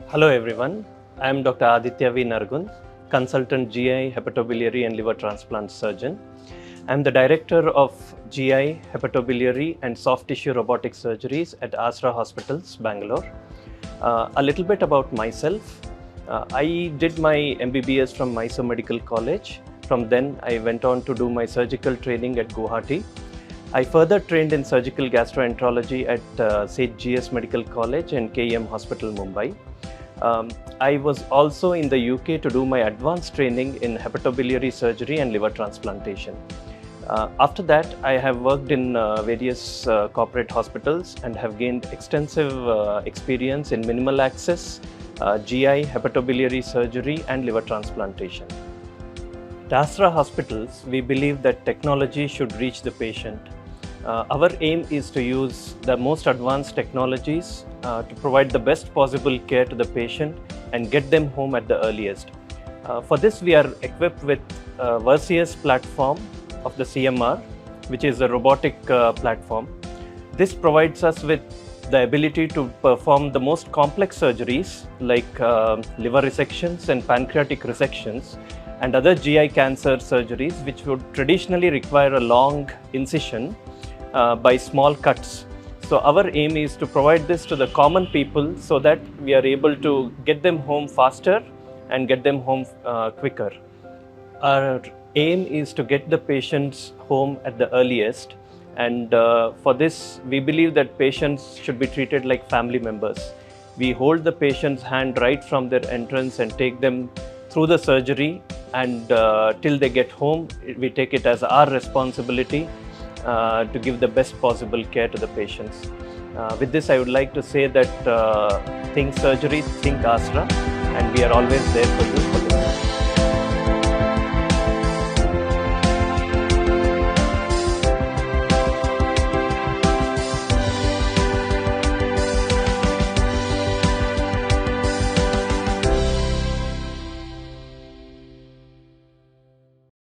Hello everyone, I am Dr. Adithya V. Nargun, Consultant GI, Hepatobiliary and Liver Transplant Surgeon. I am the Director of GI, Hepatobiliary and Soft Tissue Robotic Surgeries at AASRA Hospitals, Bangalore. A little bit about myself. I did my MBBS from Mysore Medical College. From then, I went on to do my surgical training at Guwahati. I further trained in surgical gastroenterology at St. GS Medical College and KEM Hospital, Mumbai. I was also in the UK to do my advanced training in hepatobiliary surgery and liver transplantation. After that, I have worked in various corporate hospitals and have gained extensive experience in minimal access, GI, hepatobiliary surgery and liver transplantation. At AASRA Hospitals, we believe that technology should reach the patient. Our aim is to use the most advanced technologies to provide the best possible care to the patient and get them home at the earliest. For this, we are equipped with Versius platform of the CMR, which is a robotic platform. This provides us with the ability to perform the most complex surgeries like liver resections and pancreatic resections and other GI cancer surgeries, which would traditionally require a long incision by small cuts. So our aim is to provide this to the common people so that we are able to get them home faster and get them home quicker. Our aim is to get the patients home at the earliest, and for this we believe that patients should be treated like family members. We hold the patient's hand right from their entrance and take them through the surgery, and till they get home, we take it as our responsibility to give the best possible care to the patients. With this, I would like to say that think surgery, think AASRA, and we are always there for you.